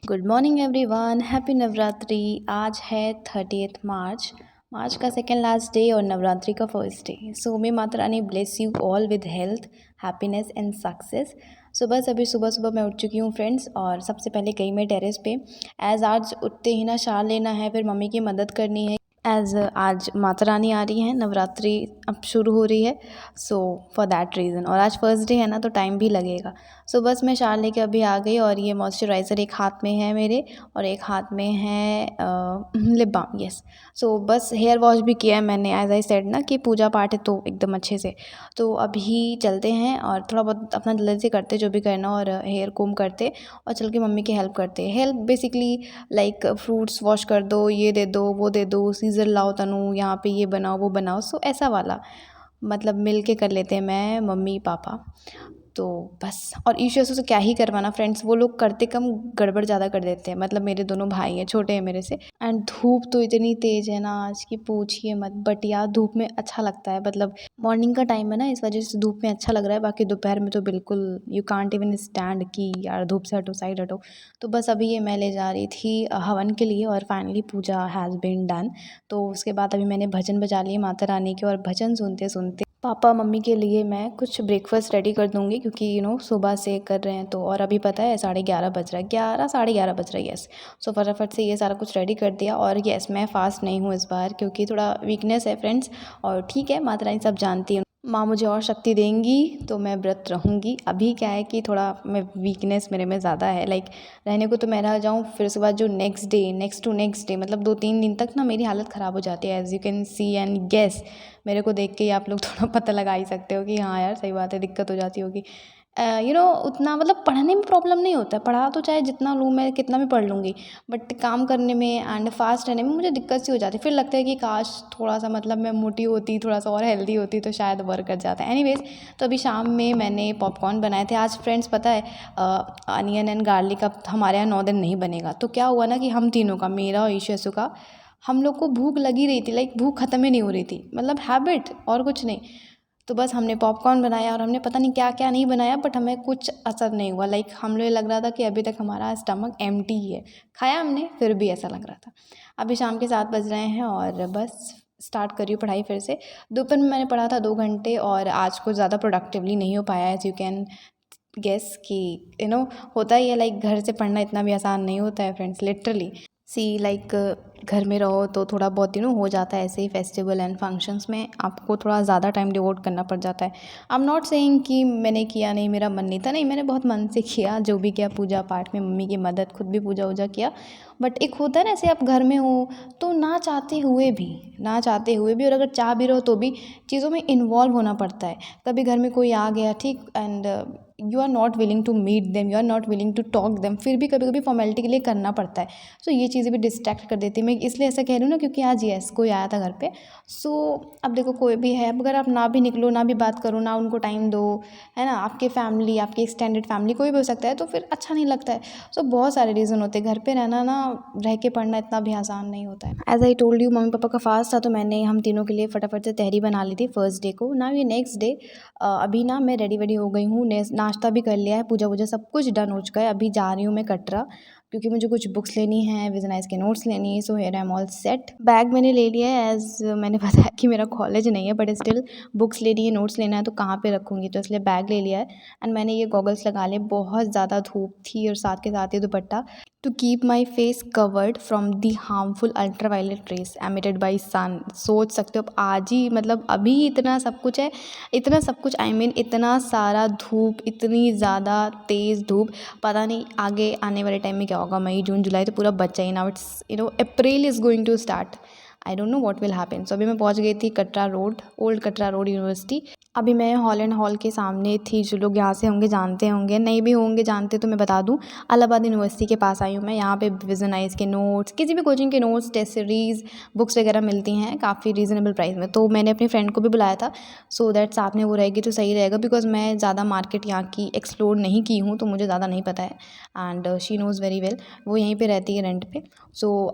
Good morning everyone, happy Navratri. आज है 30th मार्च। मार्च का सेकेंड लास्ट डे और नवरात्रि का first day. So may Mata Rani bless you all with health, happiness and success. अभी सुबह सुबह मैं उठ चुकी हूँ फ्रेंड्स, और सबसे पहले गई मैं टेरेस पे। एज आज उठते ही ना शाल लेना है, फिर मम्मी की मदद करनी है। एज आज माता रानी आ रही हैं, नवरात्रि अब शुरू हो रही है। सो फॉर दैट रीज़न, और आज फर्स्ट डे है ना तो टाइम भी लगेगा। बस मैं शाल लेके अभी आ गई, और ये मॉइस्चराइज़र एक हाथ में है मेरे, और एक हाथ में है लिप बाम। यस। बस हेयर वॉश भी किया है मैंने, एज आई सेड ना कि पूजा पाठ है तो एकदम अच्छे से। तो अभी चलते हैं और थोड़ा बहुत अपना जल्दी से करते जो भी करना, और हेयर कोम करते और चल के मम्मी की हेल्प करते। Help basically like fruits wash कर दो, ये दे दो, वो दे दो, सीज़र लाओ तनु, यहाँ पे ये बनाओ वो बनाओ। ऐसा वाला मतलब मिल के कर लेते हैं, मैं मम्मी पापा। तो बस, और ईशु से क्या ही करवाना फ्रेंड्स, वो लोग करते कम गड़बड़ ज़्यादा कर देते हैं। मतलब मेरे दोनों भाई हैं, छोटे हैं मेरे से। एंड धूप तो इतनी तेज़ है ना आज की, पूछिए मत। बट यार धूप में अच्छा लगता है, मतलब मॉर्निंग का टाइम है ना, इस वजह से धूप में अच्छा लग रहा है। बाकी दोपहर में तो बिल्कुल यू कांट इवन स्टैंड कि यार धूप से हटो, साइड हटो। तो बस अभी ये मैं ले जा रही थी हवन के लिए, और finally puja has been done. तो उसके बाद अभी मैंने भजन बजा लिए माता रानी के, और भजन सुनते सुनते पापा मम्मी के लिए मैं कुछ ब्रेकफास्ट रेडी कर दूँगी, क्योंकि सुबह से कर रहे हैं तो। और अभी पता है 11:30 बज रहा है, 11 साढ़े 11 बज रहा है। यस। फटाफट से ये सारा कुछ रेडी कर दिया। और यस, मैं फ़ास्ट नहीं हूँ इस बार, क्योंकि थोड़ा वीकनेस है फ्रेंड्स। और ठीक है, माता रानी सब जानती है, माँ मुझे और शक्ति देंगी तो मैं व्रत रहूँगी। अभी क्या है कि थोड़ा मैं वीकनेस मेरे में ज़्यादा है, लाइक रहने को तो मैं रह जाऊँ, फिर उसके बाद जो नेक्स्ट टू नेक्स्ट डे मतलब 2-3 दिन तक ना मेरी हालत ख़राब हो जाती है, as you can see and guess. मेरे को देख के ही आप लोग थोड़ा पता लगा ही सकते हो कि हाँ यार सही बात है, दिक्कत हो जाती होगी। उतना मतलब पढ़ने में प्रॉब्लम नहीं होता है, पढ़ा तो चाहे जितना लूँ मैं, कितना भी पढ़ लूँगी, बट काम करने में एंड फास्ट रहने में मुझे दिक्कत सी हो जाती है। फिर लगता है कि काश थोड़ा सा मतलब मैं मोटी होती, थोड़ा सा और हेल्दी होती तो शायद वर्क कर जाता है। एनीवेज, तो अभी शाम में मैंने पॉपकॉर्न बनाए थे आज फ्रेंड्स। पता है अनियन एंड गार्लिक अब हमारे यहाँ 9 दिन नहीं बनेगा। तो क्या हुआ ना कि हम तीनों का, मेरा और ईशु का, हम लोग को भूख लगी रही थी, लाइक भूख ख़त्म ही नहीं हो रही थी, मतलब हैबिट और कुछ नहीं। तो बस हमने पॉपकॉर्न बनाया, और हमने पता नहीं क्या क्या नहीं बनाया, बट हमें कुछ असर नहीं हुआ। लाइक हम लोग लग रहा था कि अभी तक हमारा स्टमक एम्प्टी ही है। खाया हमने, फिर भी ऐसा लग रहा था। अभी शाम के 7 बज रहे हैं, और बस स्टार्ट करी हूँ पढ़ाई फिर से। दोपहर में मैंने पढ़ा था 2 घंटे, और आज कुछ ज़्यादा प्रोडक्टिवली नहीं हो पाया, एज़ यू कैन गेस कि होता ही है, लाइक घर से पढ़ना इतना भी आसान नहीं होता है फ्रेंड्स, लिटरली। लाइक घर में रहो तो थोड़ा बहुत हो जाता है ऐसे ही। फेस्टिवल एंड फंक्शंस में आपको थोड़ा ज़्यादा टाइम डिवोट करना पड़ जाता है। आई एम नॉट सेइंग कि मैंने किया नहीं, मेरा मन नहीं था, नहीं, मैंने बहुत मन से किया जो भी किया, पूजा पाठ में मम्मी की मदद, खुद भी पूजा वूजा किया। बट एक होता है ना, ऐसे आप घर में हो तो ना चाहते हुए भी और अगर चाह भी रहो तो भी चीज़ों में इन्वॉल्व होना पड़ता है। कभी घर में कोई आ गया, ठीक, and you are not willing to meet them, you are not willing to talk them, फिर भी कभी कभी फॉर्मेलिटी के लिए करना पड़ता है। ये चीज़ें भी डिस्ट्रैक्ट कर देती है। मैं इसलिए ऐसा कह रही हूँ ना, क्योंकि आज यस कोई आया था घर पे। अब देखो कोई भी है, अब अगर आप ना भी निकलो, ना भी बात करो, ना उनको टाइम दो, है ना, आपके फैमिली, आपकी एक्सटेंडेड फैमिली कोई भी हो सकता है, तो फिर अच्छा नहीं लगता है। बहुत सारे रीज़न होते हैं। घर पे रहना ना, रह के पढ़ना इतना भी आसान नहीं होता है। एज आई टोल्ड यू, मम्मी पापा का फास्ट था, तो मैंने हम तीनों के लिए फटाफट से तहरी बना ली थी फर्स्ट डे को ना। ये नेक्स्ट डे अभी ना मैं रेडी वेडी हो गई हूँ, नाश्ता भी कर लिया है, पूजा वूजा सब कुछ डन हो चुका है। अभी जा रही हूँ मैं कटरा, क्योंकि मुझे कुछ बुक्स लेनी है, विजनाइज के नोट्स लेनी है। Here I am all set. Bag मैंने ले लिया है, एज मैंने बताया कि मेरा कॉलेज नहीं है, बट स्टिल बुक्स लेनी है, नोट्स लेना है, तो कहाँ पे रखूँगी, तो इसलिए बैग ले लिया है। एंड मैंने ये गॉगल्स लगा लिए, बहुत ज़्यादा धूप थी, और साथ के साथ ये dupatta to keep my face covered from the harmful ultraviolet rays emitted by sun. सोच सकते हो अब आज ही, मतलब अभी इतना सब कुछ है, इतना सब कुछ, आई मीन इतना सारा धूप, इतनी ज़्यादा तेज़ धूप। पता नहीं आगे आने वाले टाइम में क्या होगा, मई जून जुलाई तो पूरा बच्चा ही। Now it's April is going to start, I don't know what will happen. अभी मैं पहुंच गई थी Katra road, old Katra road university. अभी मैं हॉल एंड हॉल के सामने थी। जो लोग यहाँ से होंगे जानते होंगे, नहीं भी होंगे जानते तो मैं बता दूँ, इलाहाबाद यूनिवर्सिटी के पास आई हूँ मैं। यहाँ पे विजनाइज के नोट्स, किसी भी कोचिंग के नोट्स, टेस्ट सीरीज़, बुक्स वगैरह मिलती हैं काफ़ी रीज़नेबल प्राइस में। तो मैंने अपनी फ्रेंड को भी बुलाया था, सो दैट साथ में वो रहेगी तो सही रहेगा, बिकॉज मैं ज़्यादा मार्केट यहाँ की एक्सप्लोर नहीं की हूँ, तो मुझे ज़्यादा नहीं पता है। And she knows very well, वो यहीं पे रहती है रेंट पे।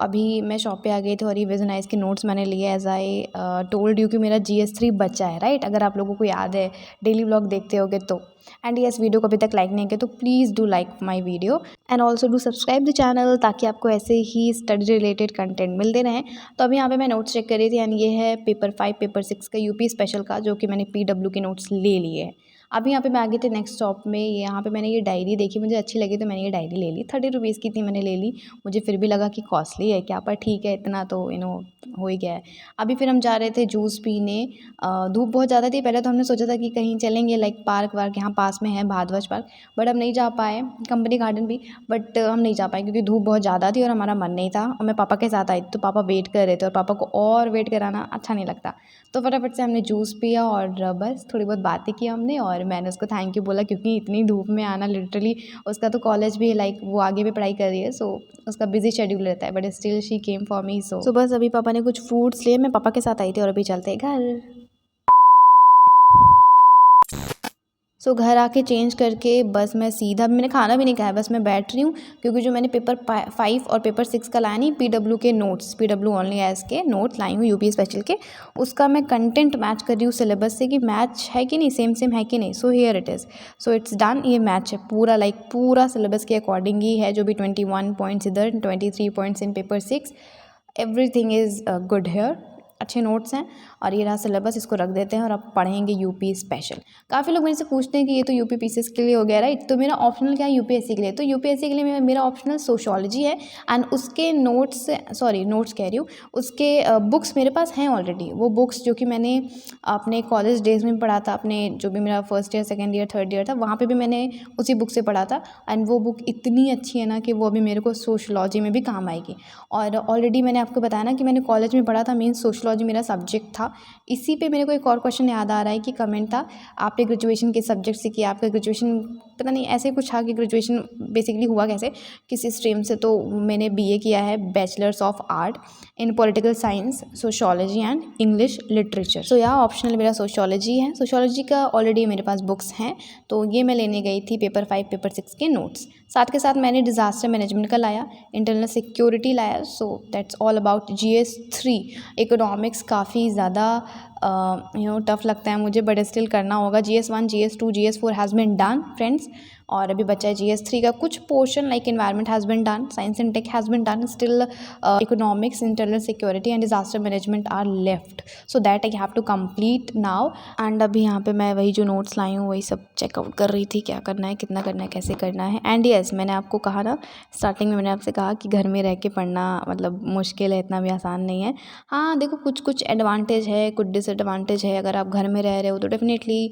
अभी मैं शॉप पे आ गई थी, और ये विजनाइज के नोट्स मैंने लिए एज आई टोल्ड यू कि मेरा GS3 बचा है, राइट? अगर आप लोगों को याद है, डेली व्लॉग देखते होगे तो। एंड यस, वीडियो को अभी तक लाइक नहीं किया तो please do like my video and also do subscribe the channel, ताकि आपको ऐसे ही स्टडी रिलेटेड कंटेंट मिलते रहें। तो अभी यहाँ पे मैं नोट्स चेक कर रही थी एंड ये है पेपर 5 पेपर 6 का यूपी स्पेशल का, जो कि मैंने PW के नोट्स ले लिए हैं। अभी यहाँ पे मैं आगे थे नेक्स्ट स्टॉप में, यहाँ पे मैंने ये डायरी देखी, मुझे अच्छी लगी तो मैंने ये डायरी ले ली। 30 रुपीज़ की थी, मैंने ले ली। मुझे फिर भी लगा कि कॉस्टली है क्या, पर ठीक है, इतना तो हो ही गया है। अभी फिर हम जा रहे थे जूस पीने। धूप बहुत ज़्यादा थी। पहले तो हमने सोचा था कि कहीं चलेंगे लाइक पार्क वार्क, यहाँ पास में है भारद्वाज पार्क, बट हम नहीं जा पाए। कंपनी गार्डन भी, बट हम नहीं जा पाए क्योंकि धूप बहुत ज़्यादा थी और हमारा मन नहीं था। और मैं पापा के साथ आई थी तो पापा वेट कर रहे थे, और पापा को और वेट कराना अच्छा नहीं लगता। तो फटाफट से हमने जूस पिया और बस थोड़ी बहुत बातें की हमने, और मैंने उसको थैंक यू बोला क्योंकि इतनी धूप में आना लिटरली, उसका तो कॉलेज भी है, लाइक वो आगे भी पढ़ाई कर रही है, सो उसका बिजी शेड्यूल रहता है, but still she came for me. So बस अभी पापा ने कुछ फ्रूट्स लिए, मैं पापा के साथ आई थी, और अभी चलते हैं घर। सो घर आके चेंज करके बस मैं सीधा, मैंने खाना भी नहीं खाया, बस मैं बैठ रही हूँ क्योंकि जो मैंने पेपर 5 और पेपर 6 का लाया नहीं, PW के नोट्स, PW ओनली एस के नोट्स लाई हूँ यूपी स्पेशल के, उसका मैं कंटेंट मैच कर रही हूँ सिलेबस से कि मैच है कि नहीं, सेम सेम है कि नहीं। So here it is, so it's done, ये मैच है पूरा, लाइक पूरा सिलेबस के अकॉर्डिंग ही है। जो भी 21 पॉइंट्स इधर, 23 points in paper 6, everything is good here. अच्छे नोट्स हैं और ये रहा सिलेबस, इसको रख देते हैं और अब पढ़ेंगे यूपी स्पेशल। काफ़ी लोग मेरे से पूछते हैं कि ये तो यूपी पीसीएस के लिए हो गया, राइट? तो मेरा ऑप्शनल क्या है यूपीएससी के लिए? तो यूपीएससी के लिए मेरा ऑप्शनल सोशियोलॉजी है एंड उसके नोट्स, सॉरी नोट्स कह रही हूँ, उसके बुक्स मेरे पास हैं ऑलरेडी। वो बुक्स जो कि मैंने अपने कॉलेज डेज में पढ़ा था, अपने जो भी मेरा first year, second year, third year था, वहाँ पर भी मैंने उसी बुक से पढ़ा था। एंड वो बुक इतनी अच्छी है ना कि वो अभी मेरे को सोशियोलॉजी में भी काम आएगी। और ऑलरेडी मैंने आपको बताया ना कि मैंने कॉलेज में पढ़ा था, मीन्स सोशियोलॉजी मेरा सब्जेक्ट था। इसी पे मेरे को एक और क्वेश्चन याद आ रहा है कि कमेंट था, आपने ग्रेजुएशन किस सब्जेक्ट से किया? आपका ग्रेजुएशन पता नहीं ऐसे कुछ था कि ग्रेजुएशन बेसिकली हुआ कैसे, किसी स्ट्रीम से? तो मैंने BA किया है, bachelors of art in political science, sociology and English literature. So यहाँ ऑप्शनल मेरा सोशियोलॉजी है। सोशियोलॉजी का ऑलरेडी मेरे पास बुक्स हैं, तो ये मैं लेने गई थी पेपर 5 पेपर 6 के नोट्स। साथ के साथ मैंने डिज़ास्टर मैनेजमेंट का लाया, इंटरनल सिक्योरिटी लाया। So that's all about GS3। Economics काफ़ी ज़्यादा टफ लगता है मुझे, बट स्टिल करना होगा। GS1 GS2 GS4 has been done friends, और अभी बचा है GS3 का कुछ portion, like environment has been done, science and tech has been done, still economics, internal security and disaster management are left, so that I have to complete now. And अभी यहाँ पे मैं वही जो नोट्स लाई हूँ वही सब चेकआउट कर रही थी, क्या करना है, कितना करना है, कैसे करना है। एंड यस, मैंने आपको कहा ना स्टार्टिंग में, मैंने आपसे कहा कि घर में रह के पढ़ना मतलब मुश्किल है, इतना भी आसान नहीं है। हाँ देखो, कुछ कुछ एडवांटेज है, कुछ डिसएडवांटेज है। अगर आप घर में रह रहे हो तो डेफिनेटली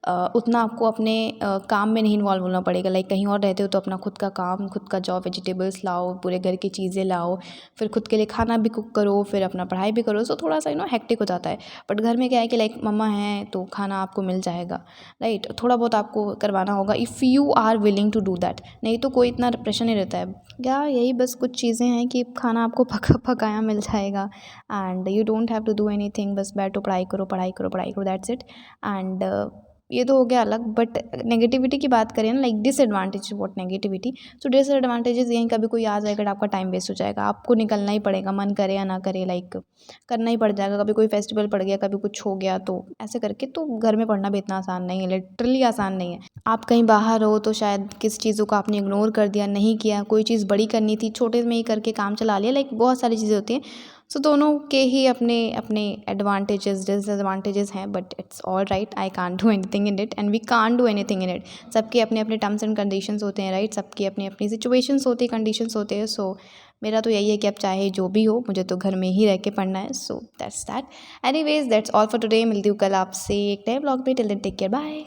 उतना आपको अपने काम में नहीं इन्वॉल्व होना पड़ेगा। लाइक कहीं और रहते हो तो अपना खुद का काम, खुद का जॉब, वेजिटेबल्स लाओ, पूरे घर की चीज़ें लाओ, फिर खुद के लिए खाना भी कुक करो, फिर अपना पढ़ाई भी करो। सो थोड़ा सा हेक्टिक हो जाता है। बट घर में क्या है कि लाइक मम्मा है तो खाना आपको मिल जाएगा, राइट? थोड़ा बहुत आपको करवाना होगा if you are willing to do that, नहीं तो कोई इतना प्रेशर नहीं रहता है। क्या यही बस कुछ चीज़ें हैं कि खाना आपको पकाया मिल जाएगा and you don't have to do anything, बस बैठो, पढ़ाई करो, पढ़ाई करो, पढ़ाई करो, दैट्स इट। एंड ये तो हो गया अलग। बट नेगेटिविटी की बात करें ना, like disadvantage, what negativity, so disadvantages यहीं, कभी कोई आ जाएगा, आपका टाइम वेस्ट हो जाएगा, आपको निकलना ही पड़ेगा, मन करे या ना करे, लाइक करना ही पड़ जाएगा। कभी कोई फेस्टिवल पड़ गया, कभी कुछ हो गया, तो ऐसे करके तो घर में पढ़ना भी इतना आसान नहीं है, लिटरली आसान नहीं है। आप कहीं बाहर हो तो शायद किस चीज़ों को आपने इग्नोर कर दिया, नहीं किया, कोई चीज़ बड़ी करनी थी, छोटे में ही करके काम चला लिया, लाइक बहुत सारी चीज़ें होती हैं। सो दोनों के ही अपने अपने एडवांटेजेस डिसएडवांटेजेस हैं, but it's all right, I can't do anything in it and we can't do anything in it. सबके अपने अपने टर्म्स एंड कंडीशंस होते हैं, राइट? सबकी अपनी अपनी सिचुएशंस होती है, कंडीशंस होते हैं। सो मेरा तो यही है कि अब चाहे जो भी हो, मुझे तो घर में ही रह के पढ़ना है। So that's that. Anyways that's all for today. मिलती हूँ कल आपसे एक नए ब्लॉग में। Till then take care, bye.